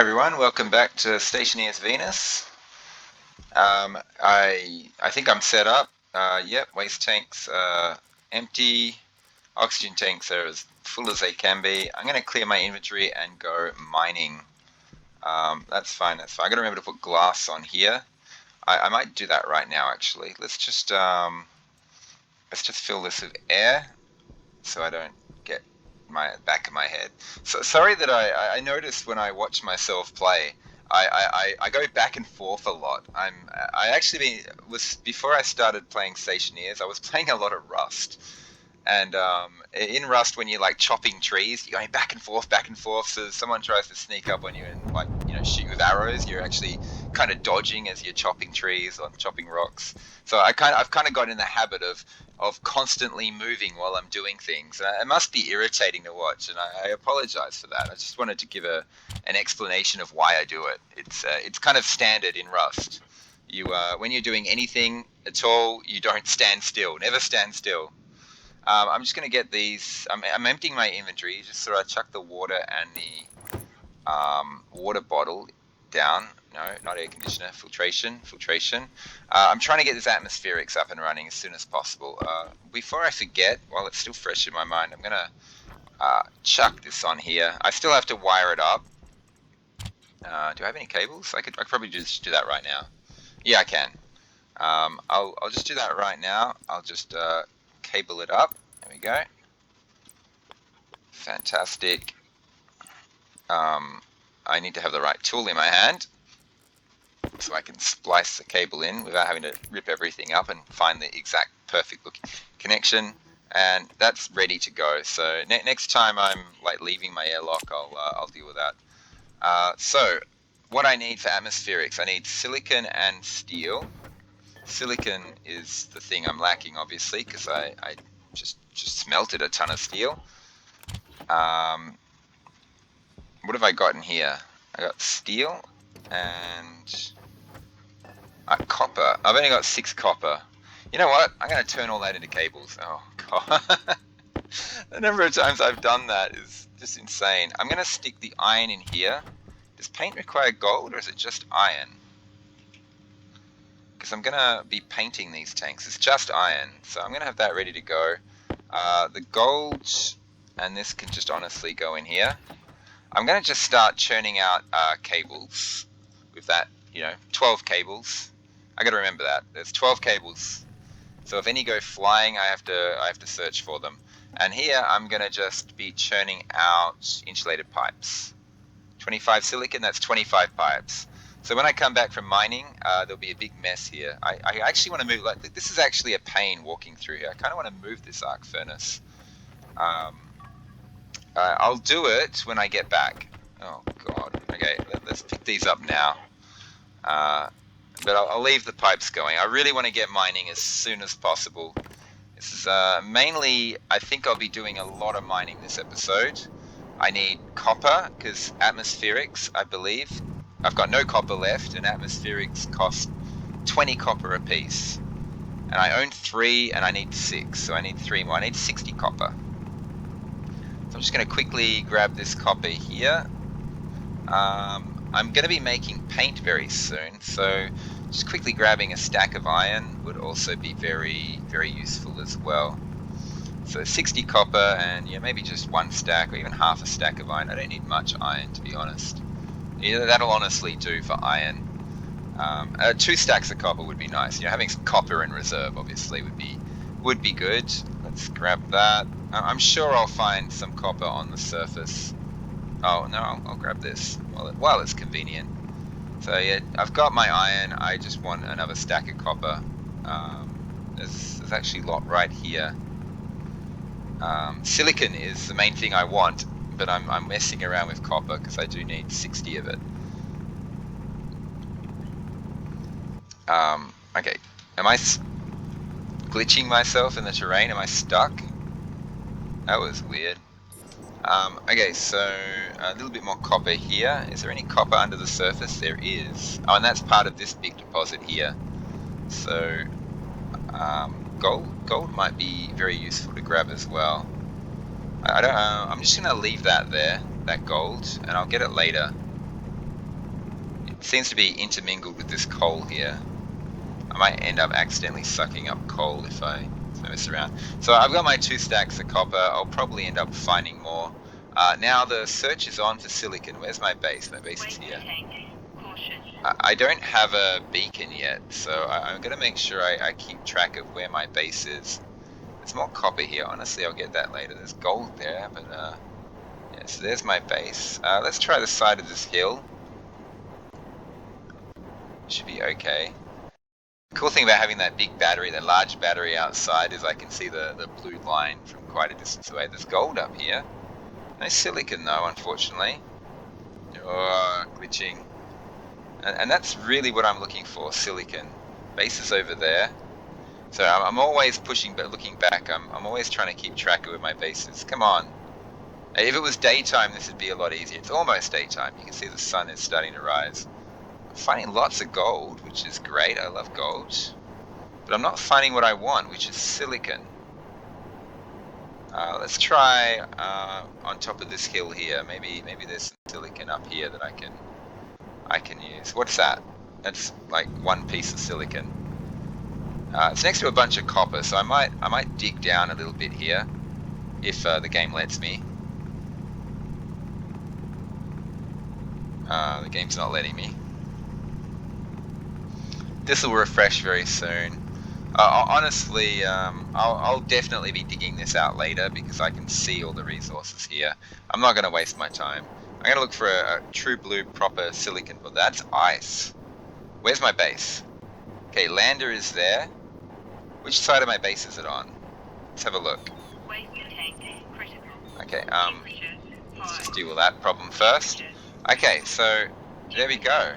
everyone, welcome back to Stationeers Venus. I think I'm set up. Yep, waste tanks empty. Oxygen tanks are as full as they can be. I'm going to clear my inventory and go mining. That's fine. I got to remember to put glass on here. I might do that right now. Actually, let's just fill this with air so I don't get my back of my head. So sorry that I noticed when I watch myself play, I go back and forth a lot. I actually was before I started playing Stationeers, I was playing a lot of Rust. And in Rust, when you're like chopping trees, you're going back and forth. So someone tries to sneak up on you and shoot with arrows. You're actually kind of dodging as you're chopping trees or chopping rocks. So I've kind of got in the habit of constantly moving while I'm doing things. It must be irritating to watch, and I apologize for that. I just wanted to give an explanation of why I do it. It's kind of standard in Rust. When you're doing anything at all, you don't stand still. Never stand still. I'm just going to get these. I'm emptying my inventory just so I chuck the water and the water bottle down. No, not air conditioner. Filtration. I'm trying to get this atmospherics up and running as soon as possible. Before I forget, while it's still fresh in my mind, I'm going to chuck this on here. I still have to wire it up. Do I have any cables? I could probably just do that right now. Yeah, I can. I'll just do that right now. I'll just cable it up. There we go. Fantastic. I need to have the right tool in my hand so I can splice the cable in without having to rip everything up and find the exact perfect looking connection. And that's ready to go. So next time I'm like leaving my airlock, I'll deal with that. So what I need for atmospherics, I need silicon and steel. Silicon is the thing I'm lacking, obviously, because I just smelted a ton of steel. What have I got in here? I got steel and copper. I've only got 6 copper. You know what? I'm going to turn all that into cables. Oh, God. The number of times I've done that is just insane. I'm going to stick the iron in here. Does paint require gold, or is it just iron? Because I'm going to be painting these tanks. It's just iron, so I'm going to have that ready to go. The gold and this can just honestly go in here. I'm going to just start churning out cables with that, 12 cables. I got to remember that. There's 12 cables. So if any go flying, I have to search for them. And here I'm going to just be churning out insulated pipes. 25 silicon, that's 25 pipes. So when I come back from mining, there'll be a big mess here. I actually want to move, this is actually a pain walking through here. I kind of want to move this arc furnace. I'll do it when I get back. Oh, God. Okay, let's pick these up now. But I'll leave the pipes going. I really want to get mining as soon as possible. This is mainly, I think I'll be doing a lot of mining this episode. I need copper, because atmospherics, I believe. I've got no copper left, and atmospherics cost 20 copper a piece. And I own 3, and I need 6, so I need 3 more. I need 60 copper. So I'm just going to quickly grab this copper here. I'm going to be making paint very soon, so just quickly grabbing a stack of iron would also be very, very useful as well. So 60 copper and maybe just 1 stack or even half a stack of iron. I don't need much iron, to be honest. That'll honestly do for iron. 2 stacks of copper would be nice. Having some copper in reserve obviously would be good. Let's grab that. I'm sure I'll find some copper on the surface. Oh no, I'll grab this while it's convenient. So yeah, I've got my iron. I just want another stack of copper. There's actually a lot right here. Silicon is the main thing I want, but I'm messing around with copper because I do need 60 of it. Okay, am I glitching myself in the terrain? Am I stuck? That was weird. Okay, so a little bit more copper here. Is there any copper under the surface? There is. Oh, and that's part of this big deposit here. So gold might be very useful to grab as well. I don't. I'm just gonna leave that there, that gold, and I'll get it later. seems to be intermingled with this coal here. I might end up accidentally sucking up coal if I mess around. So I've got my 2 stacks of copper. I'll probably end up finding more. Now the search is on for silicon. Where's my base? My base is here. I don't have a beacon yet, so I'm going to make sure I keep track of where my base is. There's more copper here. Honestly, I'll get that later. There's gold there, but yeah, so there's my base. Let's try the side of this hill. Should be okay. The cool thing about having that big battery, that large battery outside, is I can see the blue line from quite a distance away. There's gold up here. No silicon though, unfortunately. Oh, glitching. And that's really what I'm looking for, silicon. Base is over there. So I'm always pushing, but looking back, I'm always trying to keep track of where my base is. Come on. If it was daytime, this would be a lot easier. It's almost daytime. You can see the sun is starting to rise. I'm finding lots of gold, which is great. I love gold. But I'm not finding what I want, which is silicon. Let's try on top of this hill here. Maybe there's some silicon up here that I can use. What's that? That's like one piece of silicon. It's next to a bunch of copper, so I might dig down a little bit here if the game lets me. The game's not letting me. This will refresh very soon. Honestly, I'll definitely be digging this out later because I can see all the resources here. I'm not going to waste my time. I'm going to look for a true blue proper silicon, but that's ice. Where's my base? Okay, lander is there. Which side of my base is it on? Let's have a look. Okay, let's just deal with that problem first. Okay, so there we go.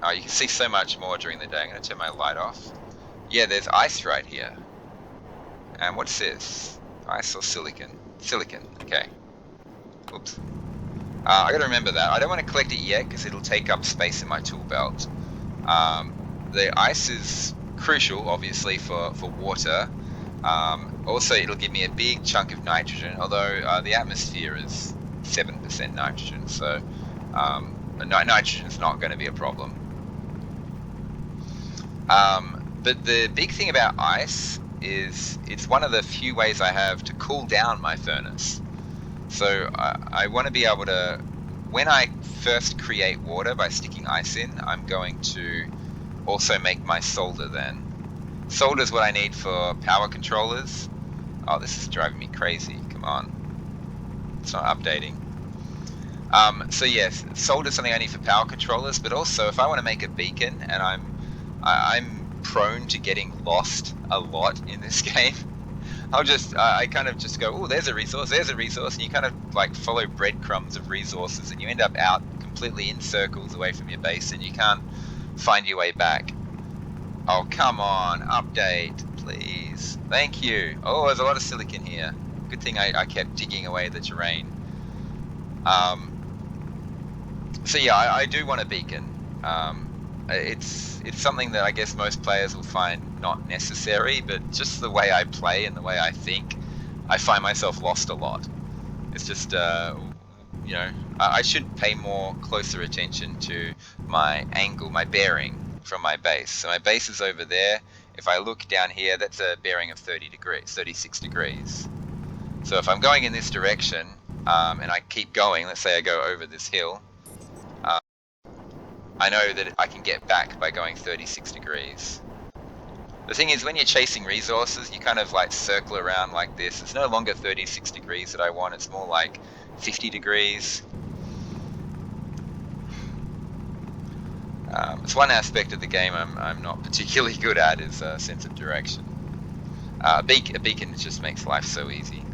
Oh, you can see so much more during the day. I'm going to turn my light off. Yeah, there's ice right here. And what's this? Ice or silicon? Silicon, okay. Oops. I gotta remember that. I don't want to collect it yet because it'll take up space in my tool belt. The ice is crucial, obviously, for water. Also, it'll give me a big chunk of nitrogen, although the atmosphere is 7% nitrogen, so nitrogen's not going to be a problem. But the big thing about ice is it's one of the few ways I have to cool down my furnace. So I want to be able to, when I first create water by sticking ice in, I'm going to also make my solder then. Solder is what I need for power controllers. Oh, this is driving me crazy. Come on. It's not updating. So yes, solder is something I need for power controllers, but also if I want to make a beacon, and I'm prone to getting lost a lot in this game. I kind of just go, oh, there's a resource, and you kind of like follow breadcrumbs of resources, and you end up out completely in circles away from your base, and you can't find your way back. Oh, come on, update, please. Thank you. Oh, there's a lot of silicon here. Good thing I kept digging away the terrain. So yeah, I do want a beacon. It's something that I guess most players will find not necessary, but just the way I play and the way I think, I find myself lost a lot. It's just, you know, I should pay more closer attention to my angle, my bearing from my base. So my base is over there. If I look down here, that's a bearing of 36 degrees. So if I'm going in this direction, and I keep going, let's say I go over this hill, I know that I can get back by going 36 degrees. The thing is, when you're chasing resources, you kind of like circle around like this. It's no longer 36 degrees that I want, it's more like 50 degrees. It's one aspect of the game I'm not particularly good at, is a sense of direction. A beacon just makes life so easy.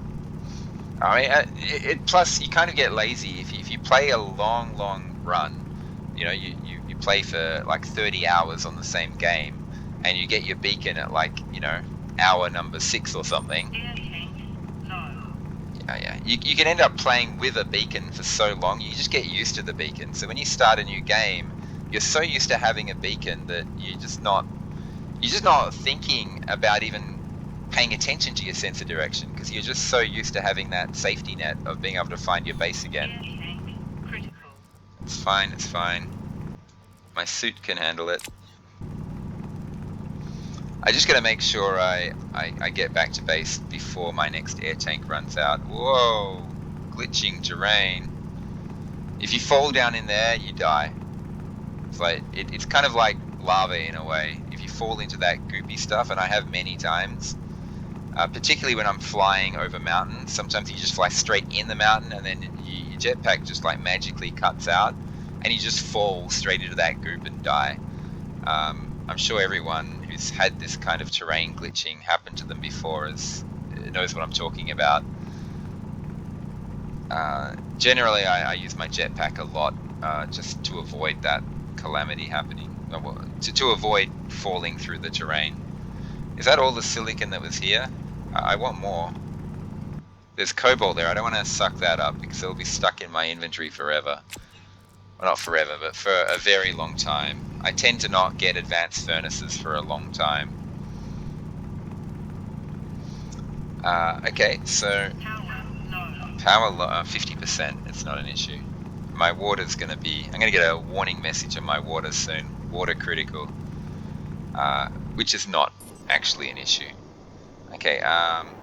I mean, plus you kind of get lazy if you play a long run. You know, you play for like 30 hours on the same game, and you get your beacon at like, you know, hour number 6 or something. Yeah. You can end up playing with a beacon for so long, you just get used to the beacon. So when you start a new game, you're so used to having a beacon that you're just not thinking about even paying attention to your sense of direction, because you're just so used to having that safety net of being able to find your base again. It's fine. My suit can handle it. I just gotta make sure I get back to base before my next air tank runs out. Whoa, glitching terrain. If you fall down in there, you die. It's like it's kind of like lava in a way. If you fall into that goopy stuff, and I have many times, particularly when I'm flying over mountains, sometimes you just fly straight in the mountain, and then your jetpack just like magically cuts out, and you just fall straight into that goop and die. I'm sure everyone who's had this kind of terrain glitching happen to them before knows what I'm talking about. Generally, I use my jetpack a lot just to avoid that calamity happening, to avoid falling through the terrain. Is that all the silicon that was here? I want more. There's cobalt there. I don't want to suck that up because it'll be stuck in my inventory forever. Well, not forever, but for a very long time. I tend to not get advanced furnaces for a long time. Okay, so power low, 50%. It's not an issue. My water's going to be... I'm going to get a warning message on my water soon. Water critical. Which is not actually an issue. Okay,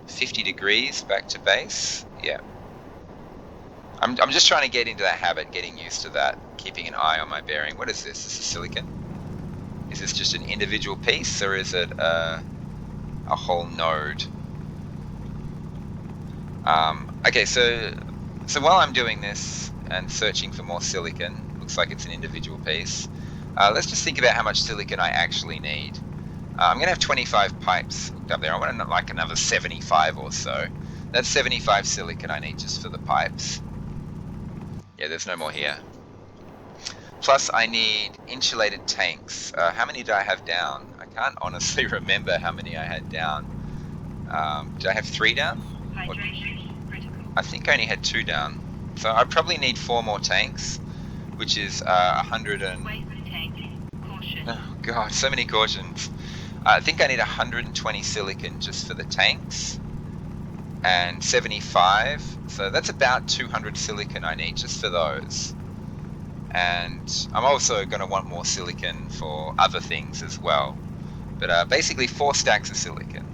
50 degrees back to base. Yeah. I'm just trying to get into that habit, getting used to that, keeping an eye on my bearing. What is this? This is silicon? Is this just an individual piece, or is it a whole node? Okay, so while I'm doing this and searching for more silicon, looks like it's an individual piece. Let's just think about how much silicon I actually need. I'm going to have 25 pipes hooked up there. I want to like another 75 or so. That's 75 silicon I need just for the pipes. Yeah, there's no more here. Plus, I need insulated tanks. How many do I have down? I can't honestly remember how many I had down. Did I have 3 down? I think I only had 2 down. So I probably need 4 more tanks, which is 100 and... Oh god, so many cautions. I think I need 120 silicon just for the tanks, and 75, so that's about 200 silicon I need just for those. And I'm also going to want more silicon for other things as well, but basically 4 stacks of silicon.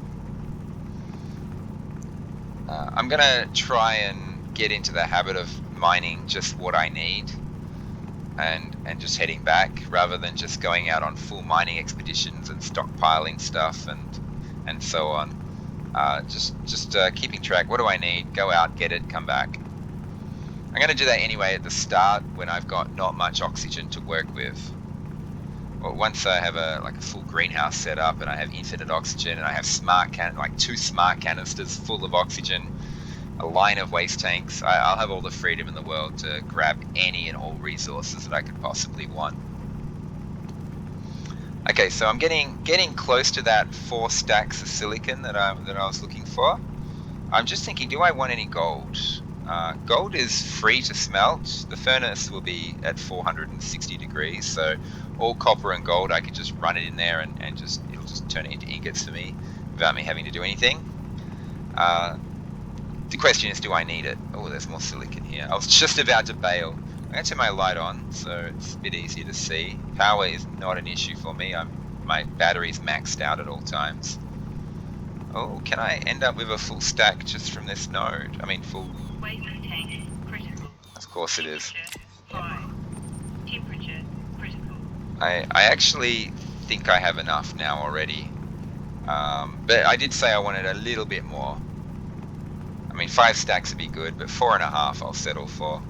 I'm going to try and get into the habit of mining just what I need and just heading back, rather than just going out on full mining expeditions and stockpiling stuff and so on. Just keeping track. What do I need? Go out, get it, come back. I'm going to do that anyway at the start when I've got not much oxygen to work with. Well, once I have a full greenhouse set up and I have infinite oxygen and I have like 2 smart canisters full of oxygen, a line of waste tanks, I'll have all the freedom in the world to grab any and all resources that I could possibly want. Okay, so I'm getting close to that 4 stacks of silicon that I was looking for. I'm just thinking, do I want any gold? Gold is free to smelt. The furnace will be at 460 degrees, so all copper and gold, I could just run it in there and it'll just turn it into ingots for me without me having to do anything. The question is, do I need it? Oh, there's more silicon here. I was just about to bail. I'm going to turn my light on so it's a bit easier to see. Power is not an issue for me. My battery's maxed out at all times. Oh, can I end up with a full stack just from this node? I mean, full... Of course it is. I actually think I have enough now already. But I did say I wanted a little bit more. I mean, 5 stacks would be good, but 4.5 I'll settle for.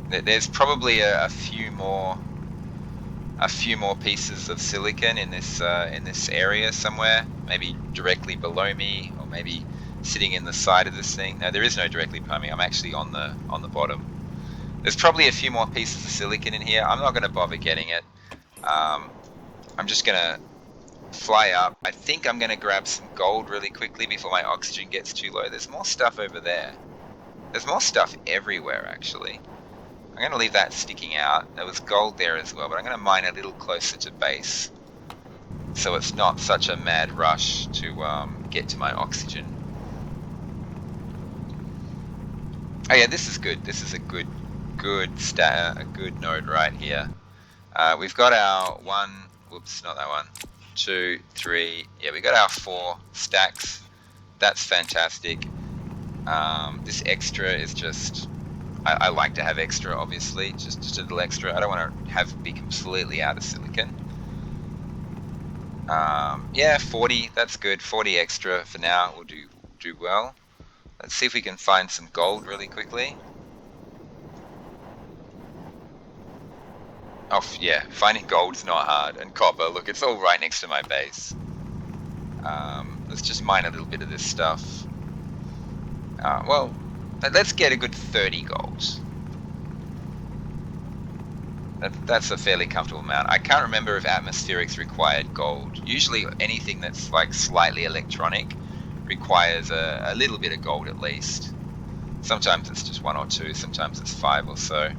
There's probably a few more pieces of silicon in this area somewhere. Maybe directly below me, or maybe sitting in the side of this thing. No, there is no directly below me. I'm actually on the bottom. There's probably a few more pieces of silicon in here. I'm not going to bother getting it. I'm just going to fly up. I think I'm going to grab some gold really quickly before my oxygen gets too low. There's more stuff over there. There's more stuff everywhere, actually. I'm going to leave that sticking out. There was gold there as well, but I'm going to mine a little closer to base, so it's not such a mad rush to get to my oxygen. Oh yeah, this is good. This is a good good a good node right here. We've got our one. Whoops, not that one. 2, 3. Yeah, we got our 4 stacks. That's fantastic. This extra is just. I like to have extra, obviously, just a little extra. I don't want to be completely out of silicon. Yeah, 40. That's good. 40 extra for now will do well. Let's see if we can find some gold really quickly. Oh, yeah, finding gold's not hard. And copper, look, it's all right next to my base. Let's just mine a little bit of this stuff. Well, let's get a good 30 gold. That's a fairly comfortable amount. I can't remember if atmospherics required gold. Usually anything that's like slightly electronic requires a little bit of gold at least. Sometimes it's just 1 or 2, sometimes it's 5 or so.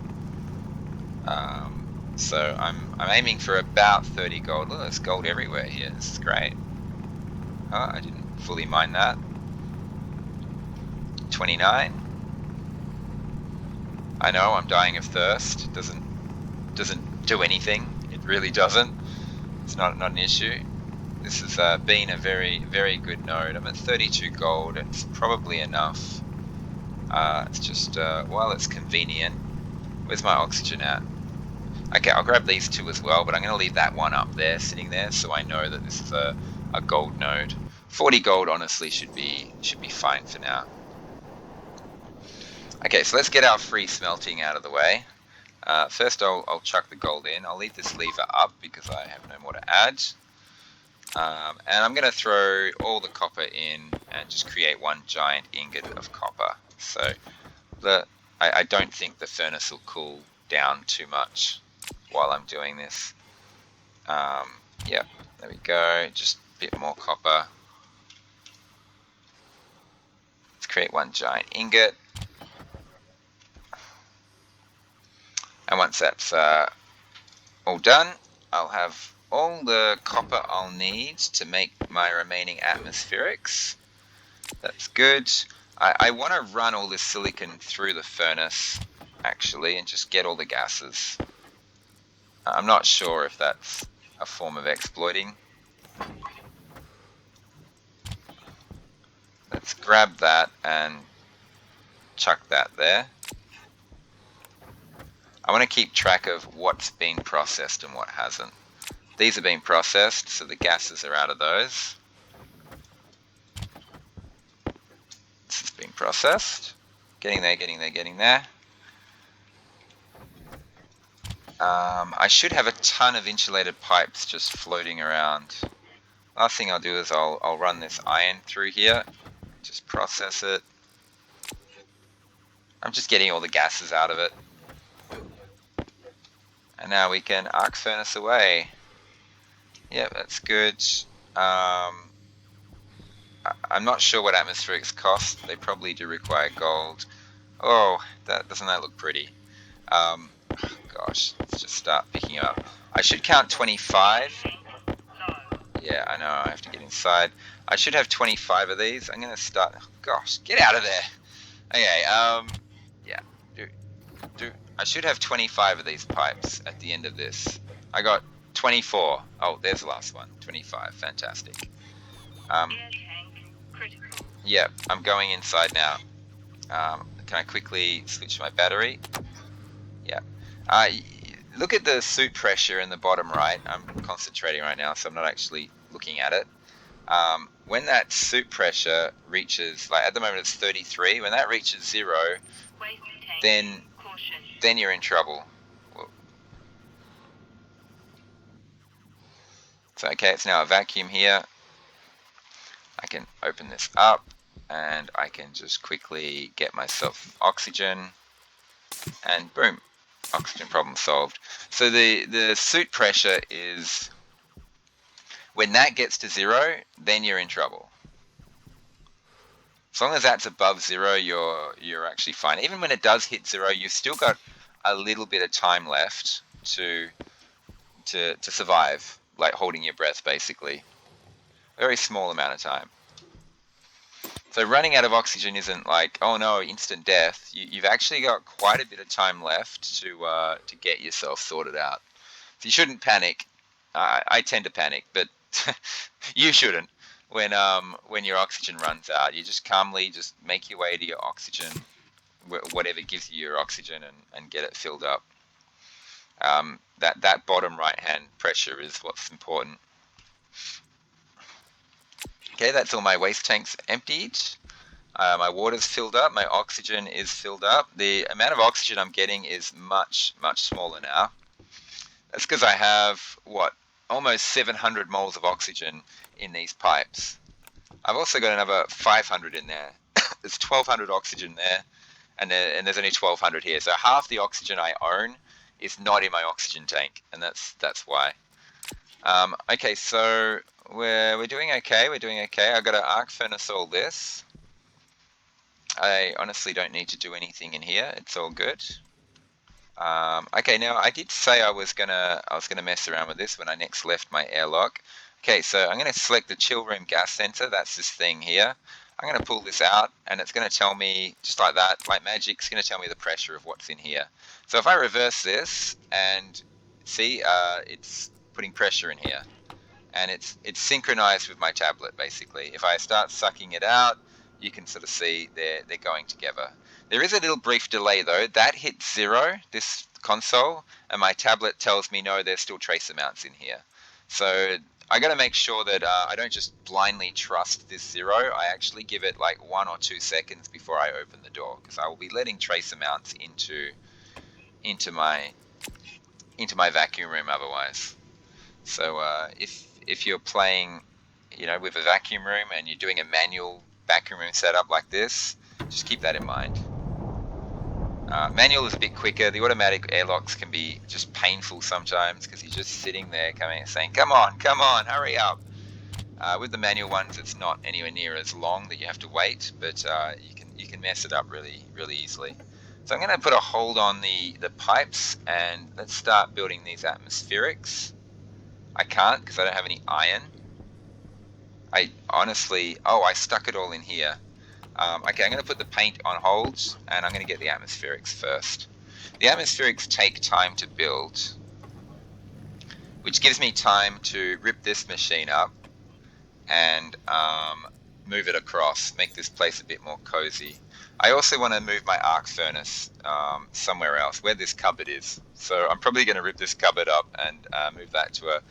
So I'm aiming for about 30 gold. Look, there's gold everywhere here. This is great. Oh, I didn't fully mine that. 29. I know I'm dying of thirst. Doesn't do anything. It really doesn't. It's not an issue. This has been a very, very good node. I'm at 32 gold. It's probably enough. It's just, well, it's convenient. Where's my oxygen at? Okay, I'll grab these 2 as well, but I'm going to leave that one up there, sitting there, so I know that this is a gold node. 40 gold, honestly, should be fine for now. Okay, so let's get our free smelting out of the way. First, I'll chuck the gold in. I'll leave this lever up because I have no more to add. And I'm going to throw all the copper in and just create one giant ingot of copper. So I don't think the furnace will cool down too much while I'm doing this. Yep, there we go. Just a bit more copper. Let's create one giant ingot. And once that's all done, I'll have all the copper I'll need to make my remaining atmospherics. That's good. I want to run all this silicon through the furnace, actually, and just get all the gases. I'm not sure if that's a form of exploiting. Let's grab that and chuck that there. I want to keep track of what's been processed and what hasn't. These are being processed, so the gases are out of those. This is being processed. Getting there, getting there, getting there. I should have a ton of insulated pipes just floating around. Last thing I'll do is I'll run this iron through here. Just process it. I'm just getting all the gases out of it. And now we can arc furnace away. Yep, that's good. I'm not sure what atmospherics cost. They probably do require gold. Oh, doesn't that look pretty? Gosh, let's just start picking up. I should count 25. Yeah, I know, I have to get inside. I should have 25 of these. I'm going to start... Gosh, get out of there. Okay, yeah. I should have 25 of these pipes at the end of this. I got 24. Oh, there's the last one. 25. Fantastic. Yeah, I'm going inside now. Can I quickly switch my battery? Yeah. Look at the suit pressure in the bottom right. I'm concentrating right now, so I'm not actually looking at it. When that suit pressure reaches, like at the moment it's 33, when that reaches 0, then you're in trouble. So okay, it's now a vacuum here. I can open this up and I can just quickly get myself oxygen and boom, oxygen problem solved. So the suit pressure is, when that gets to 0, then you're in trouble. As long as that's above 0, you're actually fine. Even when it does hit 0, you've still got a little bit of time left to survive, like holding your breath basically. Very small amount of time. So running out of oxygen isn't like, oh no, instant death. You've actually got quite a bit of time left to get yourself sorted out. So you shouldn't panic. I tend to panic, but you shouldn't. When your oxygen runs out, you just calmly just make your way to your oxygen, whatever gives you your oxygen, and get it filled up. That bottom right hand pressure is what's important. Okay, that's all my waste tanks emptied. My water's filled up, my oxygen is filled up. The amount of oxygen I'm getting is much, much smaller now. That's because I have, what, almost 700 moles of oxygen in these pipes. I've also got another 500 in there. There's 1200 oxygen there, and there's only 1200 here. So half the oxygen I own is not in my oxygen tank, and that's why. Okay, so we're doing okay. We're doing okay. I got to arc furnace all this. I honestly don't need to do anything in here. It's all good. Okay, now I did say I was gonna mess around with this when I next left my airlock. Okay, so I'm gonna select the chill room gas sensor. That's this thing here. I'm gonna pull this out, and it's gonna tell me just like that, like magic. It's gonna tell me the pressure of what's in here. So if I reverse this and see, it's putting pressure in here, and it's synchronized with my tablet basically. If I start sucking it out, you can sort of see they're going together. There is a little brief delay though. That hits 0, this console, and my tablet tells me no, there's still trace amounts in here. So I got to make sure that I don't just blindly trust this 0. I actually give it like 1 or 2 seconds before I open the door, because I will be letting trace amounts into my vacuum room otherwise. So if you're playing, with a vacuum room and you're doing a manual vacuum room setup like this, just keep that in mind. Manual is a bit quicker. The automatic airlocks can be just painful sometimes because you're just sitting there saying, come on, hurry up. With the manual ones, it's not anywhere near as long that you have to wait, but you can mess it up really, really easily. So I'm going to put a hold on the pipes, and let's start building these atmospherics. I can't because I don't have any iron. I stuck it all in here. Okay, I'm going to put the paint on hold, and I'm going to get the atmospherics first. The atmospherics take time to build, which gives me time to rip this machine up and move it across, make this place a bit more cozy. I also want to move my arc furnace somewhere else, where this cupboard is. So I'm probably going to rip this cupboard up and move that to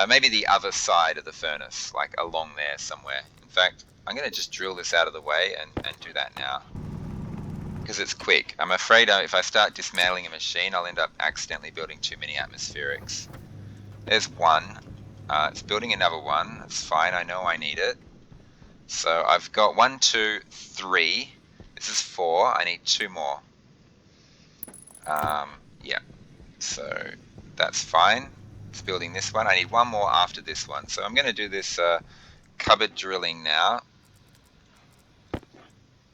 maybe the other side of the furnace, like along there somewhere. In fact, I'm going to just drill this out of the way and do that now, because it's quick. I'm afraid if I start dismantling a machine, I'll end up accidentally building too many atmospherics. There's one. It's building another one. That's fine. I know I need it. So I've got 1, 2, 3. This is 4. I need 2 more. Yeah. So that's fine. It's building this one. I need 1 more after this one. So I'm going to do this cupboard drilling now.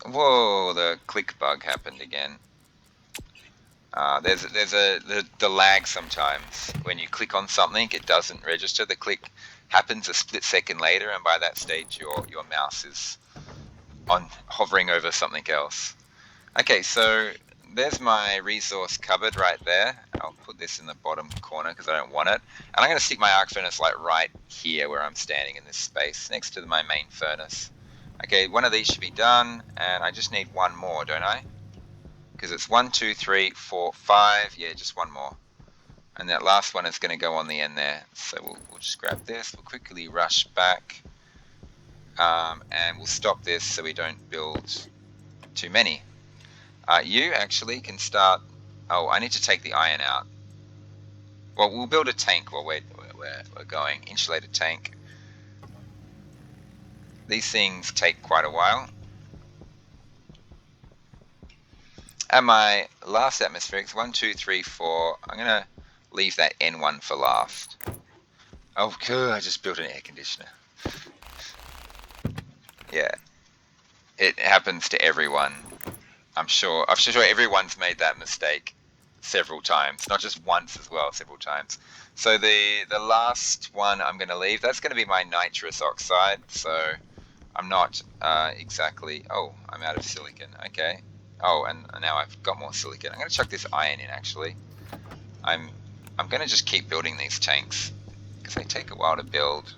Whoa, the click bug happened again. There's the lag sometimes. When you click on something, it doesn't register. The click happens a split second later, and by that stage, your mouse is hovering over something else. Okay, so there's my resource cupboard right there. I'll put this in the bottom corner because I don't want it. And I'm going to stick my arc furnace like right here where I'm standing in this space, next to my main furnace. Okay, one of these should be done, and I just need 1 more, don't I? Because it's 1, 2, 3, 4, 5. Yeah, just 1 more. And that last one is going to go on the end there. So we'll just grab this. We'll quickly rush back. And we'll stop this so we don't build too many. You actually can start... Oh, I need to take the iron out. Well, we'll build a tank while we're going. Insulated tank. These things take quite a while. And my last atmospherics, 1, 2, 3, 4. I'm going to leave that N1 for last. Oh, good. I just built an air conditioner. Yeah. It happens to everyone. I'm sure everyone's made that mistake several times. Not just once as well, several times. So the last one I'm going to leave, that's going to be my nitrous oxide. So I'm not exactly... Oh, I'm out of silicon. Okay. Oh, and now I've got more silicon. I'm going to chuck this iron in, actually. I'm going to just keep building these tanks, because they take a while to build.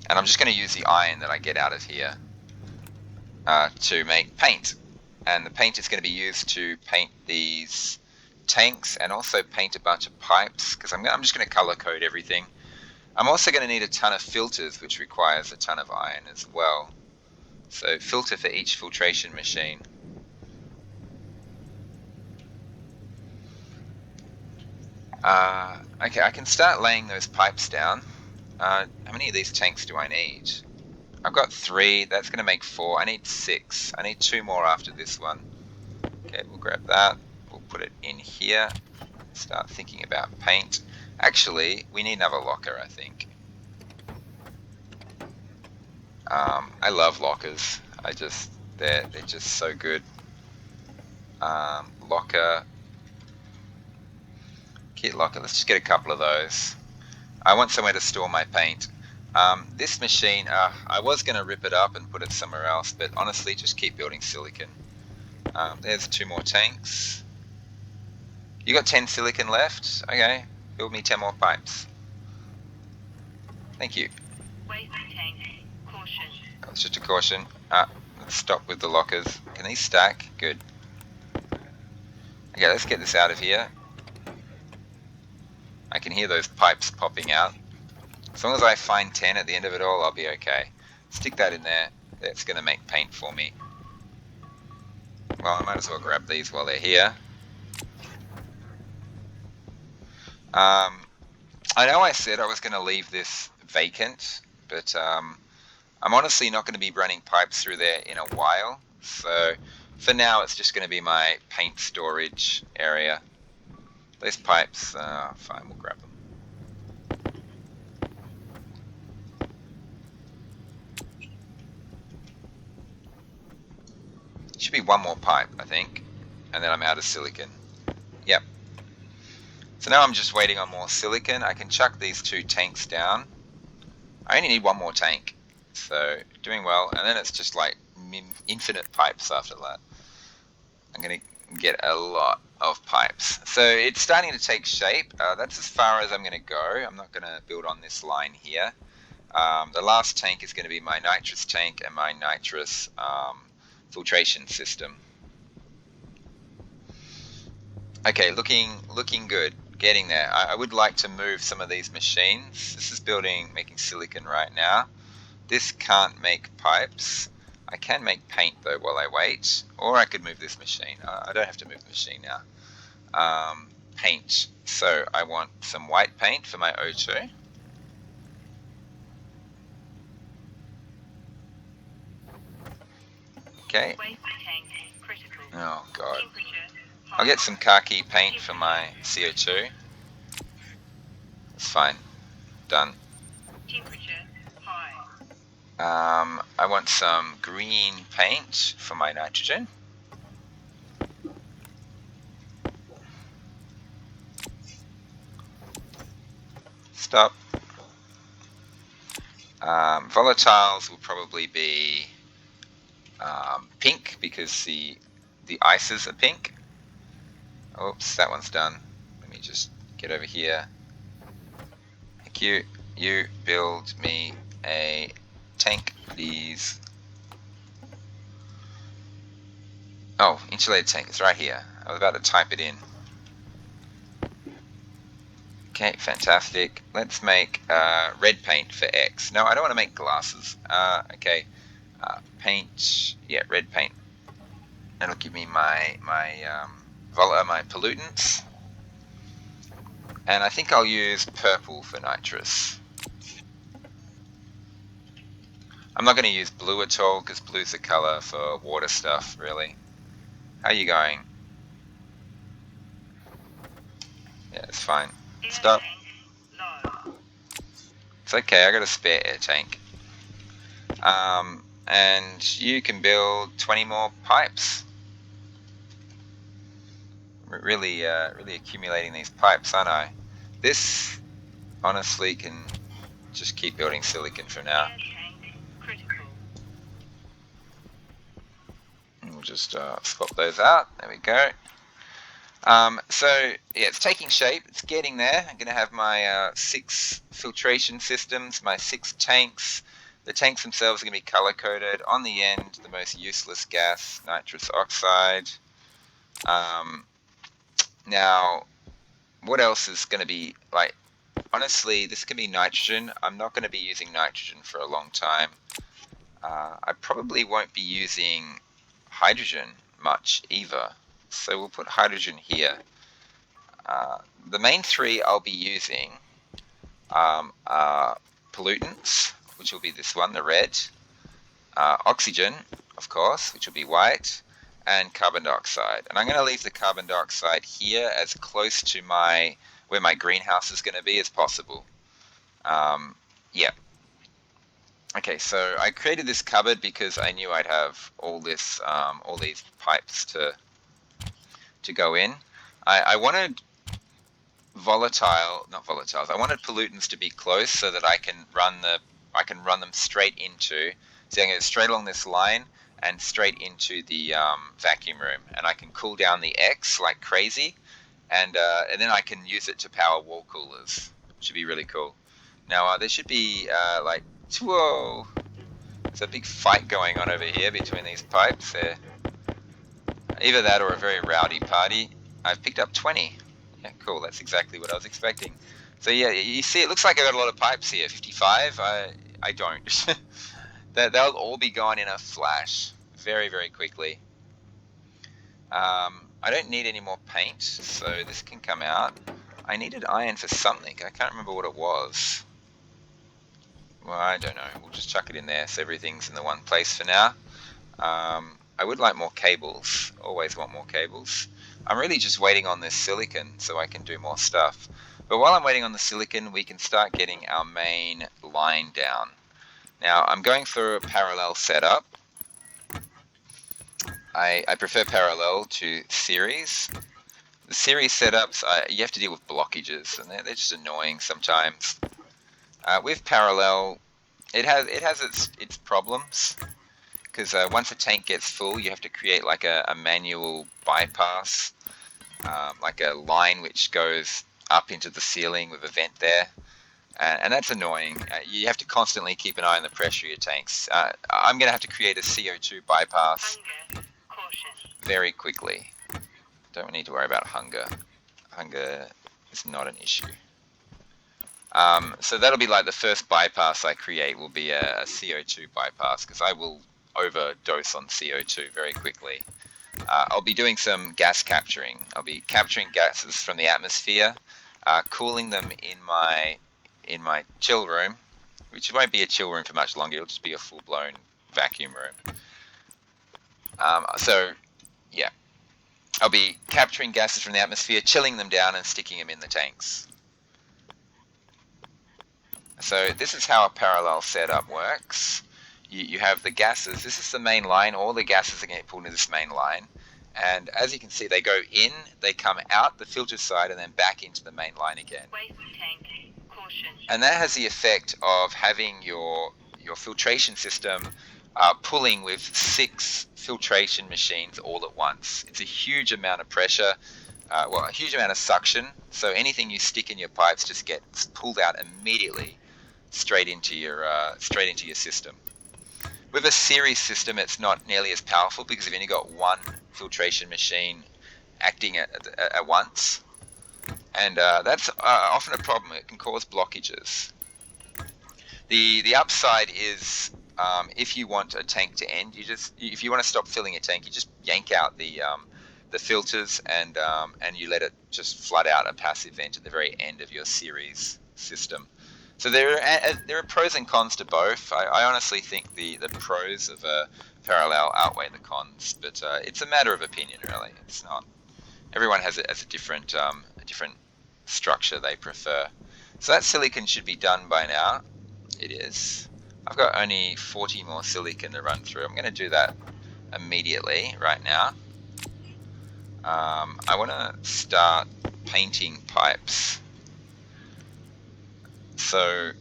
And I'm just going to use the iron that I get out of here to make paint. And the paint is going to be used to paint these tanks and also paint a bunch of pipes, because I'm just going to color code everything. I'm also going to need a ton of filters, which requires a ton of iron as well. So filter for each filtration machine. Okay, I can start laying those pipes down. How many of these tanks do I need? I've got 3. That's going to make 4. I need 6. I need 2 more after this one. Okay, we'll grab that. We'll put it in here. Start thinking about paint. Actually, we need another locker, I think. I love lockers. They're just so good. Locker. Kit locker. Let's just get a couple of those. I want somewhere to store my paint. This machine, I was going to rip it up and put it somewhere else, but honestly, just keep building silicon. There's 2 more tanks. You got 10 silicon left? Okay, build me 10 more pipes. Thank you. Waste tank. Caution. That's just a caution. Let's stop with the lockers. Can these stack? Good. Okay, let's get this out of here. I can hear those pipes popping out. As long as I find 10 at the end of it all, I'll be okay. Stick that in there. That's going to make paint for me. Well, I might as well grab these while they're here. I know I said I was going to leave this vacant, but I'm honestly not going to be running pipes through there in a while. So for now, it's just going to be my paint storage area. Those pipes, fine, we'll grab them. Should be 1 more pipe, I think, and then I'm out of silicon. Yep. So now I'm just waiting on more silicon. I can chuck these 2 tanks down. I only need 1 more tank, so doing well. And then it's just like infinite pipes after that. I'm going to get a lot of pipes. So it's starting to take shape. That's as far as I'm going to go. I'm not going to build on this line here. The last tank is going to be my nitrous tank and my nitrous filtration system. Okay, looking good. Getting there. I would like to move some of these machines. This is making silicon right now. This can't make pipes. I can make paint though while I wait, or I could move this machine. I don't have to move the machine now. Paint. So I want some white paint for my O2. Okay. Oh god. I'll get some khaki paint for my CO2. That's fine. Done. I want some green paint for my nitrogen. Stop. Volatiles will probably be pink because the ices are pink. Oops, that one's done. Let me just get over here. Thank you. You build me a tank, please. Oh, insulated tank. It's right here. I was about to type it in. Okay, fantastic. Let's make red paint for X. No, I don't want to make glasses. Okay, paint. Yeah, red paint. That'll give me my pollutants. And I think I'll use purple for nitrous. I'm not going to use blue at all because blue's the color for water stuff, really. How are you going? Yeah, it's fine. Stop. It's okay, I got a spare air tank. And you can build 20 more pipes. Really accumulating these pipes, aren't I? This honestly can just keep building silicon for now. Air tank critical. And we'll just swap those out. There we go. So yeah, it's taking shape. It's getting there. I'm going to have my 6 filtration systems, my 6 tanks. The tanks themselves are going to be color coded. On the end, the most useless gas, nitrous oxide. Now, what else is going to be like? Honestly, this can be nitrogen. I'm not going to be using nitrogen for a long time. I probably won't be using hydrogen much either. So we'll put hydrogen here. The main 3 I'll be using are pollutants, which will be this one, the red, oxygen, of course, which will be white, and carbon dioxide. And I'm going to leave the carbon dioxide here as close to where my greenhouse is going to be as possible. Yeah. Okay, so I created this cupboard because I knew I'd have all these pipes to go in. I wanted not volatiles. I wanted pollutants to be close so that I can run them straight into. So I'm going to go straight along this line and straight into the vacuum room, and I can cool down the X like crazy, and then I can use it to power wall coolers. Should be really cool. Now there should be like, whoa, there's a big fight going on over here between these pipes. They're either that or a very rowdy party. I've picked up 20. Yeah, cool. That's exactly what I was expecting. So yeah, you see, it looks like I got a lot of pipes here. 55. I don't. They'll all be gone in a flash, very, very quickly. I don't need any more paint, so this can come out. I needed iron for something. I can't remember what it was. Well, I don't know. We'll just chuck it in there so everything's in the one place for now. I would like more cables. Always want more cables. I'm really just waiting on this silicon so I can do more stuff. But while I'm waiting on the silicon, we can start getting our main line down. Now, I'm going through a parallel setup. I prefer parallel to series. The series setups, you have to deal with blockages, and they're just annoying sometimes. With parallel, it has its problems, because once a tank gets full, you have to create like a manual bypass, like a line which goes up into the ceiling with a vent there, and that's annoying. You have to constantly keep an eye on the pressure of your tanks. I'm going to have to create a CO2 bypass very quickly. Don't need to worry about hunger. Hunger is not an issue. So that'll be like the first bypass I create will be a CO2 bypass, because I will overdose on CO2 very quickly. I'll be doing some gas capturing. I'll be capturing gases from the atmosphere, cooling them in my chill room, which won't be a chill room for much longer. It'll just be a full-blown vacuum room. So yeah, I'll be capturing gases from the atmosphere, chilling them down, and sticking them in the tanks. So this is how a parallel setup works. You have the gases. This is the main line. All the gases are going to get pulled into this main line. And as you can see, they go in, they come out the filter side, and then back into the main line again. Waste tank caution. And that has the effect of having your filtration system pulling with 6 filtration machines all at once. It's a huge amount of pressure, a huge amount of suction. So anything you stick in your pipes just gets pulled out immediately, straight into your system. With a series system, it's not nearly as powerful, because you've only got one filtration machine acting at once, and that's often a problem. It can cause blockages. The upside is, if you want a tank to end, if you want to stop filling a tank, you just yank out the filters and you let it just flood out a passive vent at the very end of your series system. So there are pros and cons to both. I honestly think the pros of a parallel outweigh the cons, but it's a matter of opinion, really. It's not. Everyone has a different structure they prefer. So that silicon should be done by now. It is. I've got only 40 more silicon to run through. I'm going to do that immediately, right now. I want to start painting pipes. So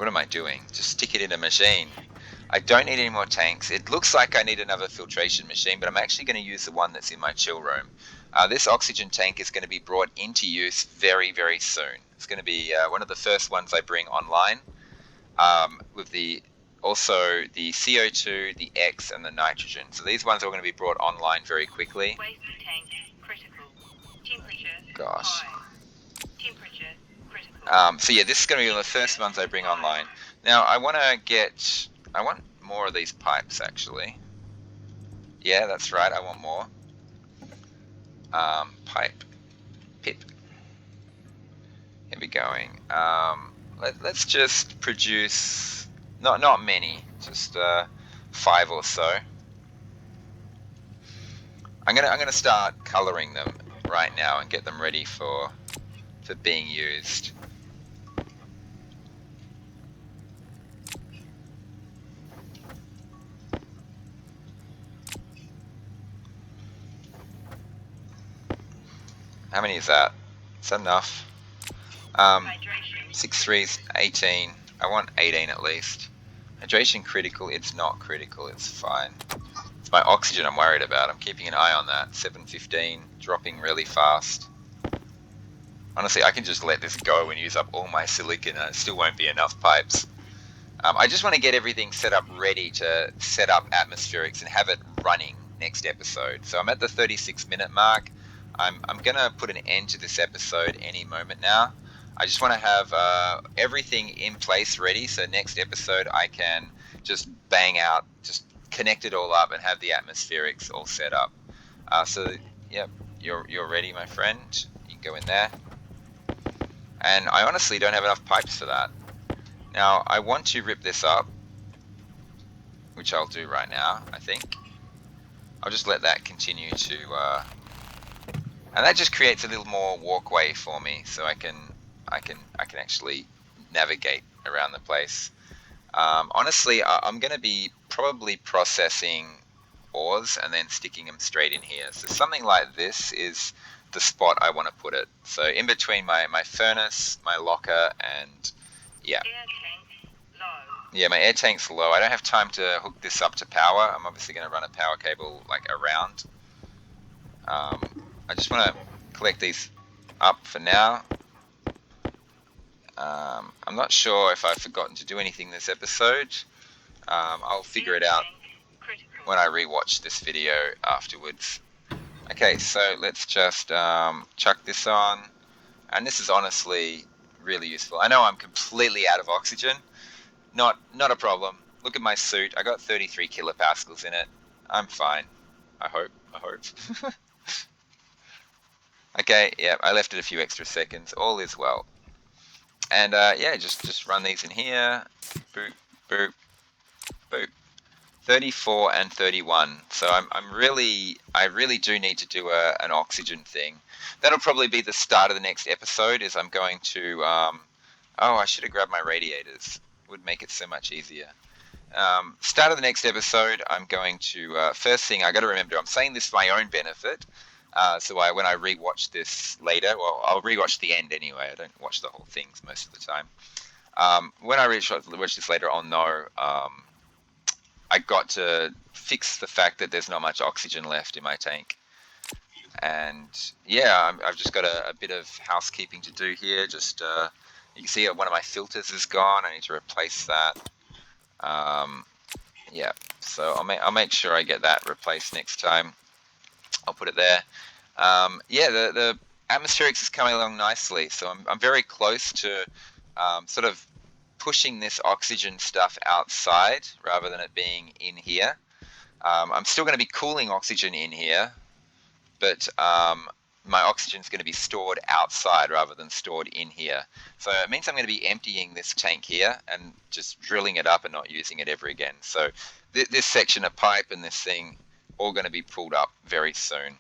What am I doing? Just stick it in a machine. I don't need any more tanks. It looks like I need another filtration machine, but I'm actually going to use the one that's in my chill room. This oxygen tank is going to be brought into use very, very soon. It's going to be one of the first ones I bring online, with also the CO2, the X, and the nitrogen. So these ones are going to be brought online very quickly. Waste tank critical. Temperature Gosh. high. Temperature critical. So yeah, this is going to be one of the first ones I bring online. Now I want more of these pipes actually. Yeah, that's right. I want more. Pipe, pip. Here we going. Let's just produce not many, just 5 or so. I'm gonna start coloring them right now and get them ready for being used. How many is that? Is that enough? 6 threes, 18. I want 18 at least. Hydration critical, it's not critical, it's fine. It's my oxygen I'm worried about. I'm keeping an eye on that. 715, dropping really fast. Honestly, I can just let this go and use up all my silicon and it still won't be enough pipes. I just want to get everything set up ready to set up atmospherics and have it running next episode. So I'm at the 36-minute mark. I'm going to put an end to this episode any moment now. I just want to have everything in place ready so next episode I can just bang out, just connect it all up and have the atmospherics all set up. So, yep, you're ready, my friend. You can go in there. And I honestly don't have enough pipes for that. Now, I want to rip this up, which I'll do right now, I think. I'll just let that continue to... and that just creates a little more walkway for me, so I can actually navigate around the place. Honestly, I'm going to be probably processing ores and then sticking them straight in here. So something like this is the spot I want to put it. So in between my furnace, my locker, and yeah. Air tank low. Yeah, my air tank's low. I don't have time to hook this up to power. I'm obviously going to run a power cable like around. I just want to collect these up for now. I'm not sure if I've forgotten to do anything this episode. I'll figure it out when I rewatch this video afterwards. Okay, so let's just chuck this on. And this is honestly really useful. I know I'm completely out of oxygen. Not a problem. Look at my suit. I got 33 kilopascals in it. I'm fine. I hope. Okay, yeah, I left it a few extra seconds. All is well. And yeah, just run these in here. Boop, boop, boop. 34 and 31. So I really do need to do an oxygen thing. That'll probably be the start of the next episode. Is I'm going to oh, I should have grabbed my radiators. Would make it so much easier. Start of the next episode, I'm going to first thing I got to remember. I'm saying this for my own benefit. So when I rewatch this later, well, I'll rewatch the end anyway. I don't watch the whole things most of the time. When I watch this later, I'll know I got to fix the fact that there's not much oxygen left in my tank. And yeah, I've just got a bit of housekeeping to do here. Just you can see one of my filters is gone. I need to replace that. Yeah, so I'll make sure I get that replaced next time. I'll put it there. Yeah, the atmospherics is coming along nicely, so I'm very close to sort of pushing this oxygen stuff outside rather than it being in here. I'm still going to be cooling oxygen in here, but my oxygen is going to be stored outside rather than stored in here. So it means I'm going to be emptying this tank here and just drilling it up and not using it ever again. So this section of pipe and this thing all going to be pulled up very soon.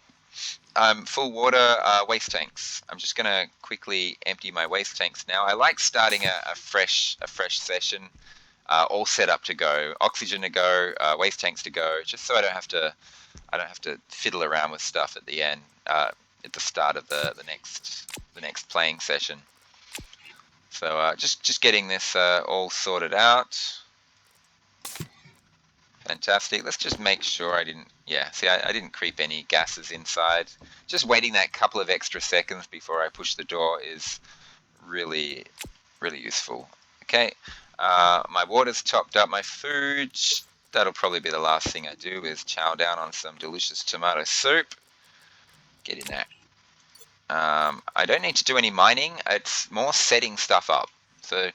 Full water waste tanks. I'm just going to quickly empty my waste tanks now. I like starting a fresh session, all set up to go. Oxygen to go, waste tanks to go, just so I don't have to fiddle around with stuff at the end, at the start of the next playing session. So just getting this all sorted out. Fantastic. Let's just make sure I didn't, yeah, see, I didn't creep any gases inside. Just waiting that couple of extra seconds before I push the door is really, really useful. Okay, my water's topped up. My food, that'll probably be the last thing I do is chow down on some delicious tomato soup. Get in there. I don't need to do any mining. It's more setting stuff up. So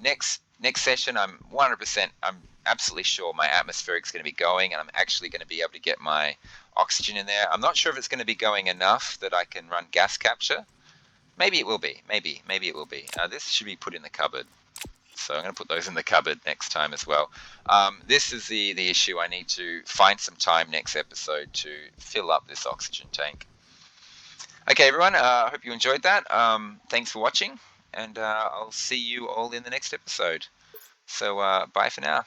next session, I'm 100%. I'm absolutely sure my atmospheric is going to be going, and I'm actually going to be able to get my oxygen in there. I'm not sure if it's going to be going enough that I can run gas capture. Maybe it will be. Maybe it will be. This should be put in the cupboard. So I'm going to put those in the cupboard next time as well. This is the issue. I need to find some time next episode to fill up this oxygen tank. Okay, everyone, I hope you enjoyed that. Thanks for watching, and I'll see you all in the next episode. So bye for now.